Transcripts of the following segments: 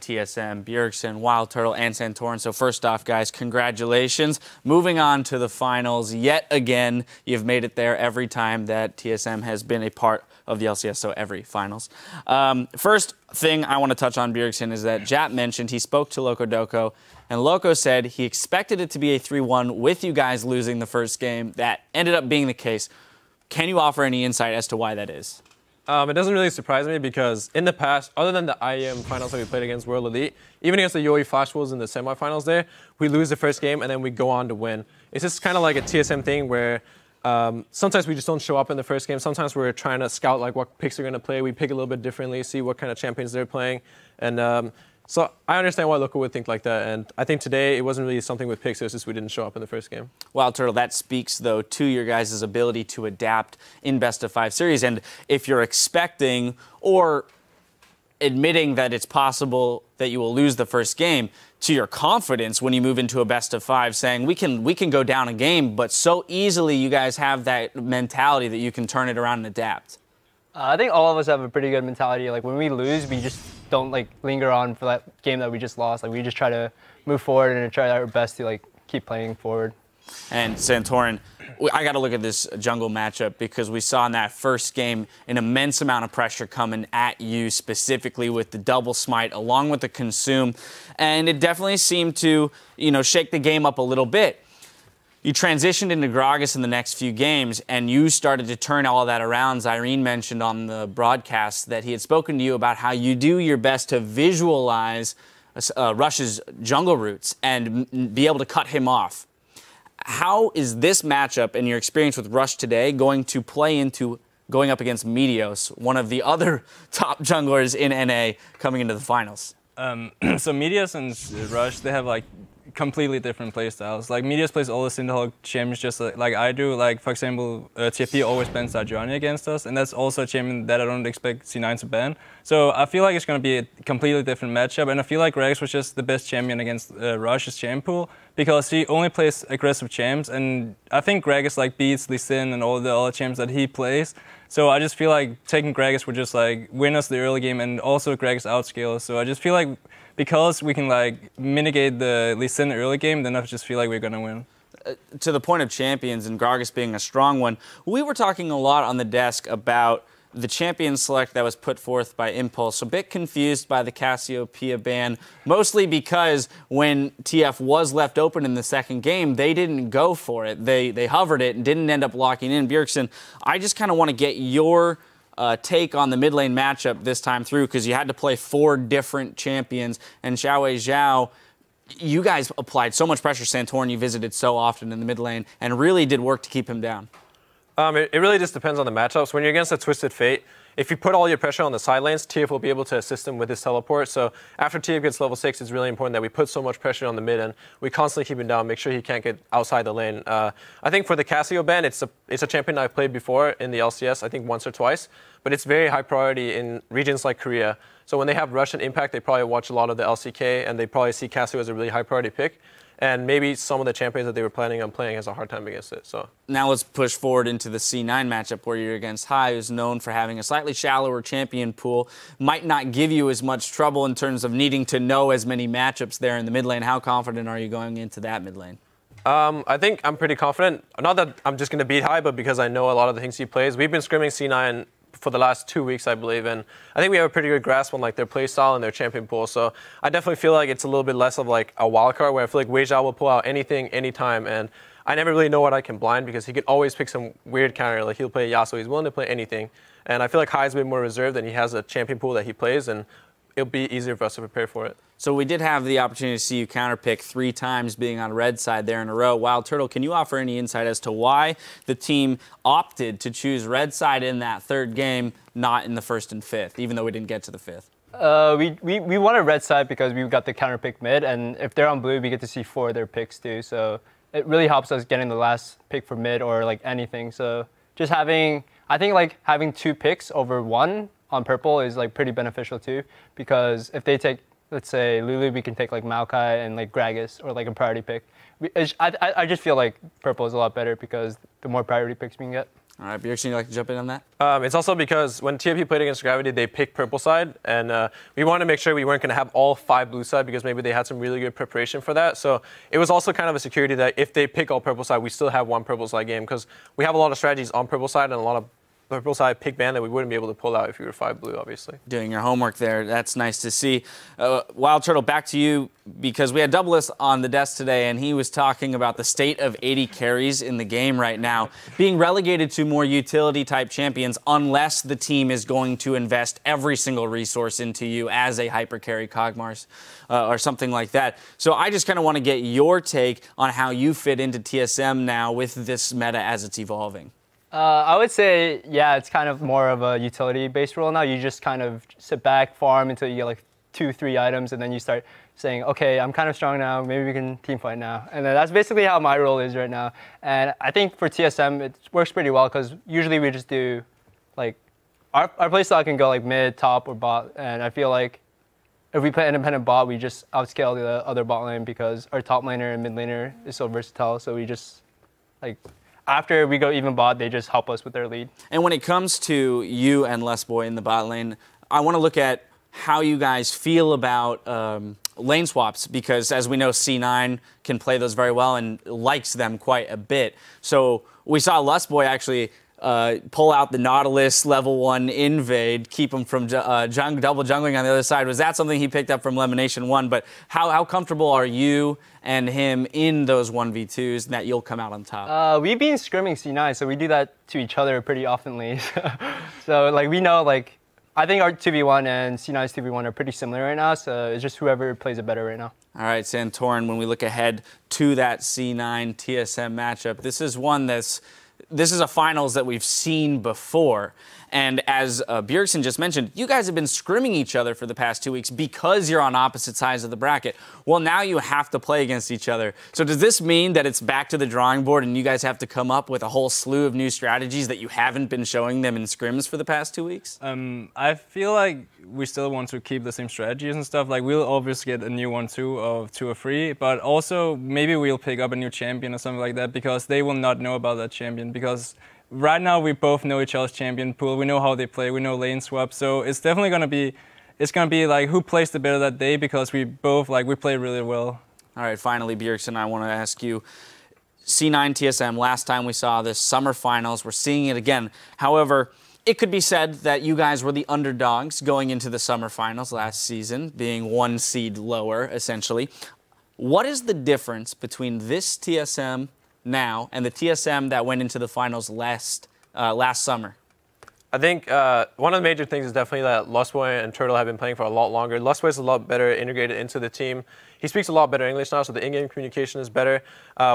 TSM, Bjergsen, Wild Turtle, and Santorin. So first off, guys, congratulations. Moving on to the finals yet again. You've made it there every time that TSM has been a part of the LCS, so every finals. First thing I want to touch on Bjergsen is that Jap mentioned he spoke to Loco Doco, and Loco said he expected it to be a 3-1 with you guys losing the first game. That ended up being the case. Can you offer any insight as to why that is? It doesn't really surprise me because in the past, other than the IEM finals that we played against World Elite, even against the UAE Flash Wolves in the semifinals there, we lose the first game and then we go on to win. It's just kind of like a TSM thing where sometimes we just don't show up in the first game. Sometimes we're trying to scout like what picks are going to play. We pick a little bit differently, see what kind of champions they're playing. And so I understand why Loco would think like that. And I think today it wasn't really something with picks. It was just we didn't show up in the first game. Wild Turtle, that speaks, though, to your guys' ability to adapt in best-of-5 series. And if you're expecting or admitting that it's possible that you will lose the first game, to your confidence when you move into a best-of-5, saying we can go down a game, but so easily you guys have that mentality that you can turn it around and adapt. I think all of us have a pretty good mentality. Like when we lose, we just don't like linger on for that game that we just lost. Like we just try to move forward and try our best to like keep playing forward. And Santorin, I got to look at this jungle matchup because we saw in that first game an immense amount of pressure coming at you, specifically with the double smite along with the consume, and it definitely seemed to, shake the game up a little bit. You transitioned into Gragas in the next few games, and you started to turn all of that around. Zyrene mentioned on the broadcast that he had spoken to you about how you do your best to visualize Rush's jungle routes and be able to cut him off. How is this matchup and your experience with Rush today going to play into going up against Meteos, one of the other top junglers in NA, coming into the finals? So Meteos and Rush, they have like completely different playstyles. Like Meteos plays all the Cinderhawk champions just like I do. Like for example, TFT always bans Johnny against us, and that's also a champion that I don't expect C9 to ban. So I feel like it's going to be a completely different matchup, and I feel like Gragas was just the best champion against Rush's champ pool because he only plays aggressive champs, and I think Gragas like beats Lee Sin and all the other champs that he plays. So I just feel like taking Gragas would just like win us the early game, and also Gragas outscale. So I just feel like because we can like mitigate the Lee Sin early game, then I just feel like we're gonna win. To the point of champions and Gragas being a strong one, we were talking a lot on the desk about the champion select that was put forth by Impulse. A bit confused by the Cassiopeia ban, mostly because when TF was left open in the second game, they didn't go for it. They hovered it and didn't end up locking in. Bjergsen, I just kind of want to get your take on the mid lane matchup this time through, because you had to play 4 different champions, and Xiaowei Zhao, you guys applied so much pressure. Santorin, you visited so often in the mid lane and really did work to keep him down. It really just depends on the matchups. When you're against a Twisted Fate, if you put all your pressure on the side lanes, TF will be able to assist him with his teleport. So after TF gets level 6, it's really important that we put so much pressure on the mid and we constantly keep him down, make sure he can't get outside the lane. I think for the Cassio ban, it's a champion I've played before in the LCS, I think once or twice, but it's very high priority in regions like Korea. So when they have Russian Impact, they probably watch a lot of the LCK and they probably see Cassio as a really high priority pick. And maybe some of the champions that they were planning on playing has a hard time against it. So now let's push forward into the C9 matchup where you're against Hai, who's known for having a slightly shallower champion pool. Might not give you as much trouble in terms of needing to know as many matchups there in the mid lane. How confident are you going into that mid lane? I think I'm pretty confident. Not that I'm just going to beat Hai, but because I know a lot of the things he plays. We've been scrimming C9 for the last 2 weeks, I believe, and I think we have a pretty good grasp on like their play style and their champion pool. So I definitely feel like it's a little bit less of like a wild card where I feel like Wei Zhao will pull out anything, anytime, and I never really know what I can blind because he can always pick some weird counter. Like he'll play Yasuo, he's willing to play anything, and I feel like Hai's a bit more reserved and he has a champion pool that he plays, and it'll be easier for us to prepare for it. So we did have the opportunity to see you counterpick 3 times being on red side there in a row. Wild Turtle, can you offer any insight as to why the team opted to choose red side in that third game, not in the first and fifth, even though we didn't get to the fifth? We wanted red side because we got the counterpick mid, and if they're on blue, we get to see 4 of their picks too. So it really helps us getting the last pick for mid or like anything. So just having, I think like having 2 picks over 1 on purple is like pretty beneficial too, because if they take, let's say Lulu, we can take like Maokai and like Gragas or like a priority pick. I just feel like purple is a lot better because the more priority picks we can get. All right, Bjergsen, you like to jump in on that? It's also because when TFP played against Gravity, they picked purple side, and we wanted to make sure we weren't going to have all 5 blue side because maybe they had some really good preparation for that. So it was also kind of a security that if they pick all purple side, we still have 1 purple side game because we have a lot of strategies on purple side and a lot of purple side pick ban that we wouldn't be able to pull out if you were 5 blue, obviously. Doing your homework there. That's nice to see. Wild Turtle, back to you, because we had Doublelist on the desk today, and he was talking about the state of 80 carries in the game right now, being relegated to more utility-type champions unless the team is going to invest every single resource into you as a hyper carry Kog'Maws or something like that. So I just kind of want to get your take on how you fit into TSM now with this meta as it's evolving. I would say, yeah, it's kind of more of a utility-based role now. You just kind of sit back, farm until you get like 2-3 items, and then you start saying, okay, I'm kind of strong now, maybe we can team fight now. And then that's basically how my role is right now. And I think for TSM, it works pretty well because usually we just do, like, our playstyle can go like mid, top, or bot. And I feel like if we play independent bot, we just outscale the other bot lane because our top laner and mid laner is so versatile. So we just, like, after we go even bot, they just help us with their lead. And when it comes to you and LessBoy in the bot lane, I want to look at how you guys feel about lane swaps, because as we know, C9 can play those very well and likes them quite a bit. So we saw LessBoy actually pull out the Nautilus level 1 invade, keep him from double jungling on the other side. Was that something he picked up from Lemonation 1? But how comfortable are you and him in those 1v2s that you'll come out on top? We've been scrimming C9, so we do that to each other pretty oftenly. So like we know, like, I think our 2v1 and C9's 2v1 are pretty similar right now, so it's just whoever plays it better right now. All right, Santorin, when we look ahead to that C9 TSM matchup, this is a finals that we've seen before. And as Bjergsen just mentioned, you guys have been scrimming each other for the past 2 weeks because you're on opposite sides of the bracket. Well, now you have to play against each other. So does this mean that it's back to the drawing board and you guys have to come up with a whole slew of new strategies that you haven't been showing them in scrims for the past 2 weeks? I feel like we still want to keep the same strategies and stuff. Like, we'll obviously get a new 1-2 of 2 or 3, but also maybe we'll pick up a new champion or something like that because they will not know about that champion, because right now we both know each other's champion pool. We know how they play. We know lane swap. So it's definitely gonna be like who plays the better that day, because we both we play really well. All right, finally, Bjergsen, I want to ask you, C9 TSM, last time we saw this summer finals, we're seeing it again. However, it could be said that you guys were the underdogs going into the summer finals last season, being 1 seed lower, essentially. What is the difference between this TSM now and the TSM that went into the finals last summer? I think one of the major things is definitely that LessBoy and Turtle have been playing for a lot longer. LessBoy is a lot better integrated into the team. He speaks a lot better English now, so the in-game communication is better.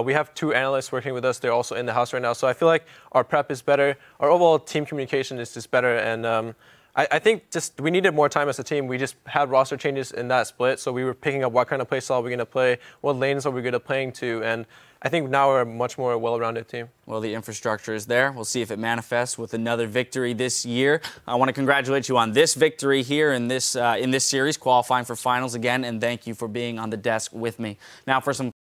We have 2 analysts working with us. They're also in the house right now. So I feel like our prep is better. Our overall team communication is just better. And I think just we needed more time as a team. We just had roster changes in that split. So we were picking up what kind of play style we're going to play, what lanes are we going to playing to. And I think now we're a much more well-rounded team. Well, the infrastructure is there. We'll see if it manifests with another victory this year. I want to congratulate you on this victory here in this series, qualifying for finals again, and thank you for being on the desk with me. Now for some